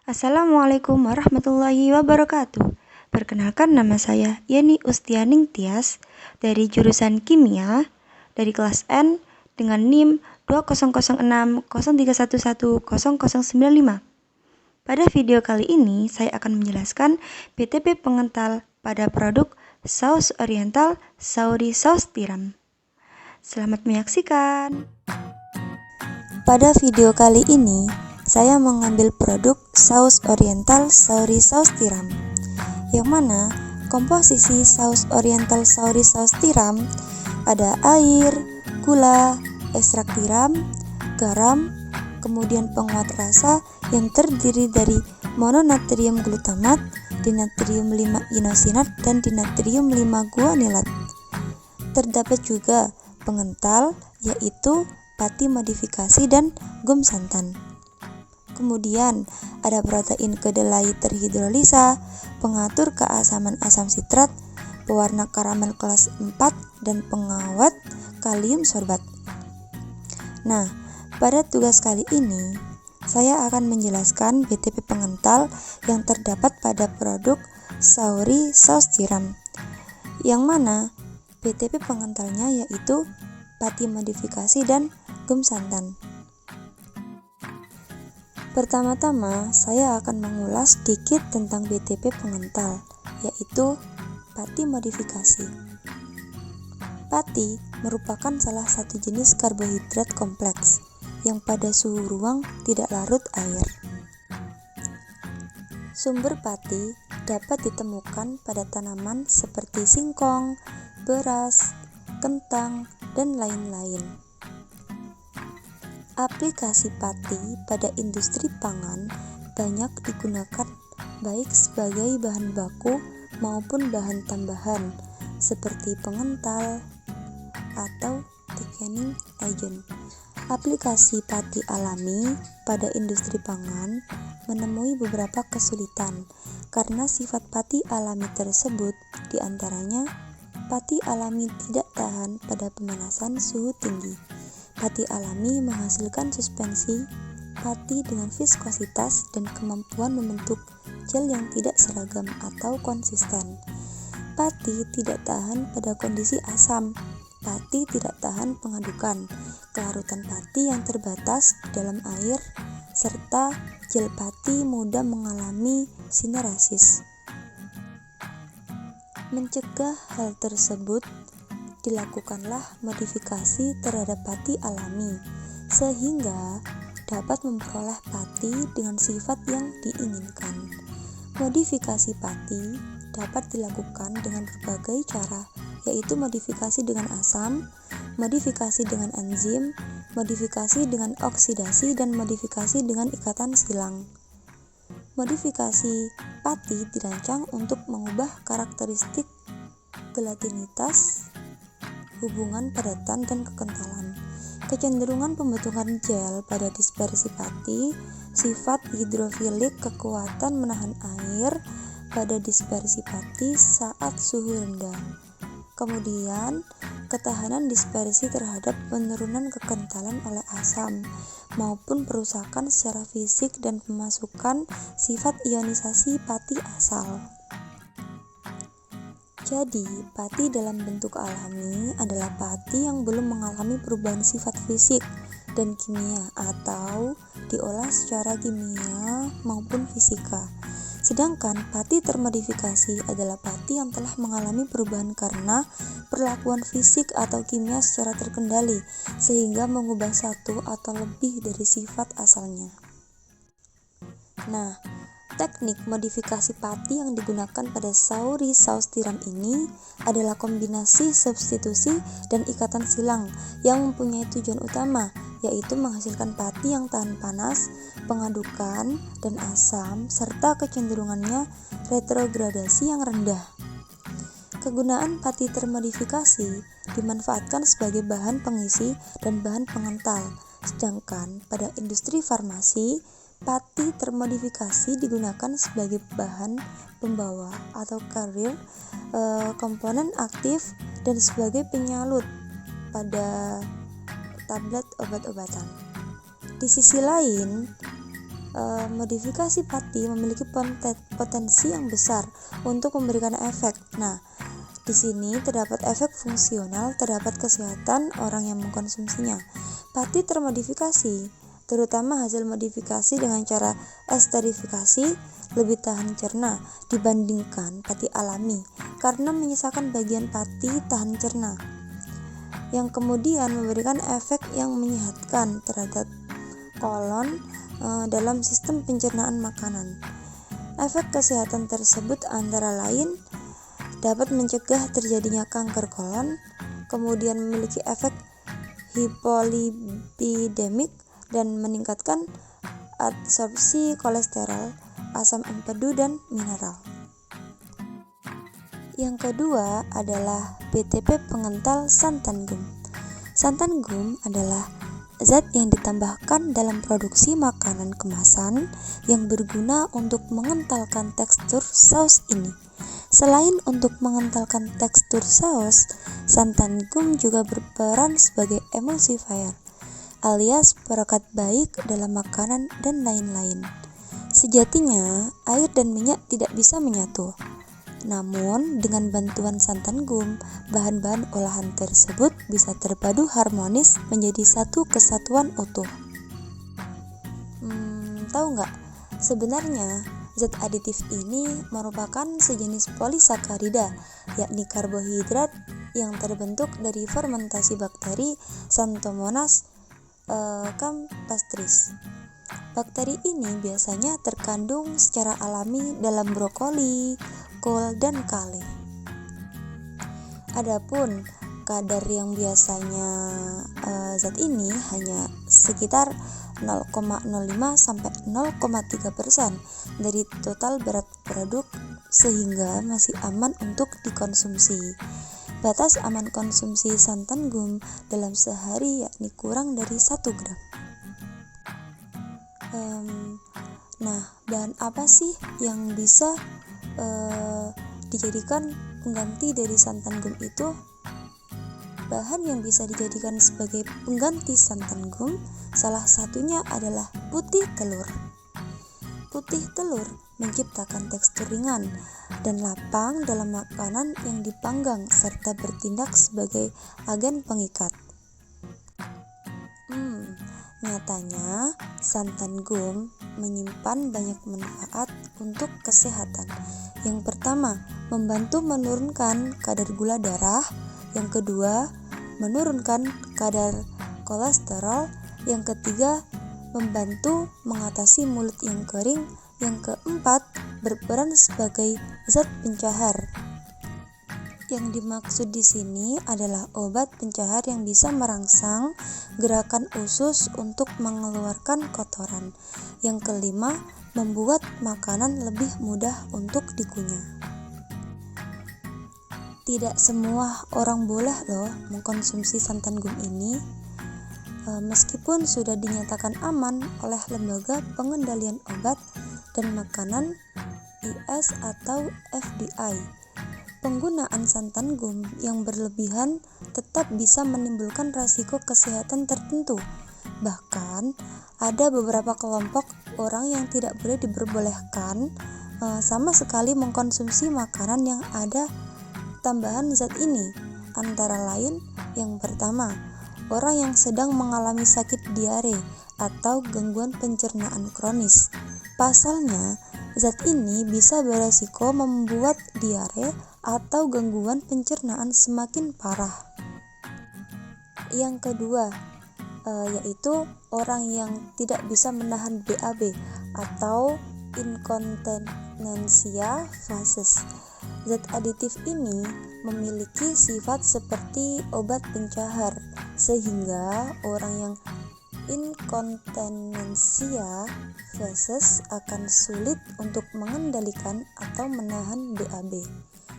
Assalamualaikum warahmatullahi wabarakatuh. Perkenalkan, nama saya Yeni Ustianing Tias dari jurusan Kimia dari kelas N dengan NIM 200603110095. Pada video kali ini saya akan menjelaskan BTP pengental pada produk saus oriental Sauri saus tiram. Selamat menyaksikan. Pada video kali ini saya mengambil produk saus oriental Sauri saus tiram, yang mana komposisi saus oriental Sauri saus tiram ada air, gula, ekstrak tiram, garam, kemudian penguat rasa yang terdiri dari mononatrium glutamat, dinatrium 5 inosinat, dan dinatrium 5 guanilat. Terdapat juga pengental yaitu pati modifikasi dan gum santan. Kemudian ada protein kedelai terhidrolisa, pengatur keasaman asam sitrat, pewarna karamel kelas 4, dan pengawet kalium sorbat. Nah, pada tugas kali ini saya akan menjelaskan BTP pengental yang terdapat pada produk Sauri saus tiram, yang mana BTP pengentalnya yaitu pati modifikasi dan gum santan. Pertama-tama saya akan mengulas sedikit tentang BTP pengental, yaitu pati modifikasi. Pati merupakan salah satu jenis karbohidrat kompleks yang pada suhu ruang tidak larut air. Sumber pati dapat ditemukan pada tanaman seperti singkong, beras, kentang, dan lain-lain. Aplikasi pati pada industri pangan banyak digunakan baik sebagai bahan baku maupun bahan tambahan seperti pengental atau thickening agent. Aplikasi pati alami pada industri pangan menemui beberapa kesulitan karena sifat pati alami tersebut diantaranya pati alami tidak tahan pada pemanasan suhu tinggi. Pati alami menghasilkan suspensi pati dengan viskositas dan kemampuan membentuk gel yang tidak seragam atau konsisten. Pati tidak tahan pada kondisi asam. Pati tidak tahan pengadukan. Kelarutan pati yang terbatas di dalam air, serta gel pati mudah mengalami sineresis. Mencegah hal tersebut, dilakukanlah modifikasi terhadap pati alami sehingga dapat memperoleh pati dengan sifat yang diinginkan. Modifikasi pati dapat dilakukan dengan berbagai cara, yaitu modifikasi dengan asam, modifikasi dengan enzim, modifikasi dengan oksidasi, dan modifikasi dengan ikatan silang. Modifikasi pati dirancang untuk mengubah karakteristik gelatinitas, hubungan padatan, dan kekentalan. Kecenderungan pembentukan gel pada dispersi pati, sifat hidrofilik, kekuatan menahan air pada dispersi pati saat suhu rendah. Kemudian, ketahanan dispersi terhadap penurunan kekentalan oleh asam maupun perusakan secara fisik dan pemasukan sifat ionisasi pati asal. Jadi, pati dalam bentuk alami adalah pati yang belum mengalami perubahan sifat fisik dan kimia atau diolah secara kimia maupun fisika. Sedangkan pati termodifikasi adalah pati yang telah mengalami perubahan karena perlakuan fisik atau kimia secara terkendali sehingga mengubah satu atau lebih dari sifat asalnya. Nah, teknik modifikasi pati yang digunakan pada Sauri saus tiram ini adalah kombinasi substitusi dan ikatan silang yang mempunyai tujuan utama, yaitu menghasilkan pati yang tahan panas, pengadukan, dan asam, serta kecenderungannya retrogradasi yang rendah. Kegunaan pati termodifikasi dimanfaatkan sebagai bahan pengisi dan bahan pengental, sedangkan pada industri farmasi, pati termodifikasi digunakan sebagai bahan pembawa atau carrier, komponen aktif, dan sebagai penyalut pada tablet obat-obatan. Di sisi lain, modifikasi pati memiliki potensi yang besar untuk memberikan efek. Nah, di sini terdapat efek fungsional terhadap kesehatan orang yang mengkonsumsinya. Pati termodifikasi, terutama hasil modifikasi dengan cara esterifikasi, lebih tahan cerna dibandingkan pati alami karena menyisakan bagian pati tahan cerna, yang kemudian memberikan efek yang menyehatkan terhadap kolon dalam sistem pencernaan makanan. Efek kesehatan tersebut antara lain dapat mencegah terjadinya kanker kolon, kemudian memiliki efek hipolipidemik dan meningkatkan absorpsi kolesterol, asam empedu, dan mineral. Yang kedua adalah BTP pengental santan gum. Santan gum adalah zat yang ditambahkan dalam produksi makanan kemasan yang berguna untuk mengentalkan tekstur saus ini. Selain untuk mengentalkan tekstur saus, santan gum juga berperan sebagai emulsifier, alias perekat baik dalam makanan dan lain-lain. Sejatinya, air dan minyak tidak bisa menyatu. Namun, dengan bantuan santan gum, bahan-bahan olahan tersebut bisa terpadu harmonis menjadi satu kesatuan utuh. Tahu nggak? Sebenarnya, zat aditif ini merupakan sejenis polisakarida, yakni karbohidrat yang terbentuk dari fermentasi bakteri Xanthomonas campestris. Bakteri ini biasanya terkandung secara alami dalam brokoli, kol, dan kale. Adapun kadar yang biasanya zat ini hanya sekitar 0,05 sampai 0,3% dari total berat produk, sehingga masih aman untuk dikonsumsi. Batas aman konsumsi santan gum dalam sehari yakni kurang dari 1 gram. Nah, bahan apa sih yang bisa dijadikan pengganti dari santan gum itu? Bahan yang bisa dijadikan sebagai pengganti santan gum salah satunya adalah putih telur. Putih telur menciptakan tekstur ringan dan lapang dalam makanan yang dipanggang serta bertindak sebagai agen pengikat. Nyatanya, santan gum menyimpan banyak manfaat untuk kesehatan. Yang pertama, membantu menurunkan kadar gula darah. Yang kedua, menurunkan kadar kolesterol. Yang ketiga, membantu mengatasi mulut yang kering. Yang keempat, berperan sebagai zat pencahar. Yang dimaksud di sini adalah obat pencahar yang bisa merangsang gerakan usus untuk mengeluarkan kotoran. Yang kelima, membuat makanan lebih mudah untuk dikunyah. Tidak semua orang boleh loh mengkonsumsi santan gum ini. Meskipun sudah dinyatakan aman oleh Lembaga Pengendalian Obat dan Makanan (US) atau FDI. Penggunaan santan gum yang berlebihan tetap bisa menimbulkan risiko kesehatan tertentu. Bahkan, ada beberapa kelompok orang yang tidak boleh diperbolehkan sama sekali mengkonsumsi makanan yang ada tambahan zat ini. Antara lain, yang pertama, orang yang sedang mengalami sakit diare atau gangguan pencernaan kronis. Pasalnya, zat ini bisa beresiko membuat diare atau gangguan pencernaan semakin parah. Yang kedua, yaitu orang yang tidak bisa menahan BAB atau inkontinensia feses. Zat aditif ini memiliki sifat seperti obat pencahar, sehingga orang yang inkontinensia feses akan sulit untuk mengendalikan atau menahan BAB.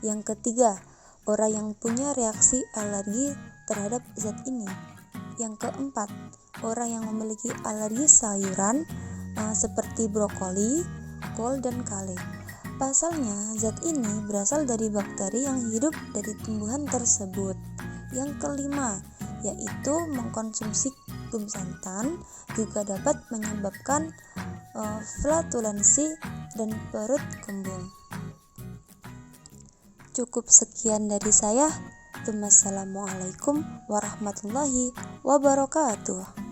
Yang ketiga, orang yang punya reaksi alergi terhadap zat ini. Yang keempat, orang yang memiliki alergi sayuran seperti brokoli, kol, dan kale. Pasalnya, zat ini berasal dari bakteri yang hidup dari tumbuhan tersebut. Yang kelima, yaitu mengkonsumsi gum santan juga dapat menyebabkan flatulensi, dan perut kembung. Cukup sekian dari saya. Wassalamualaikum warahmatullahi wabarakatuh.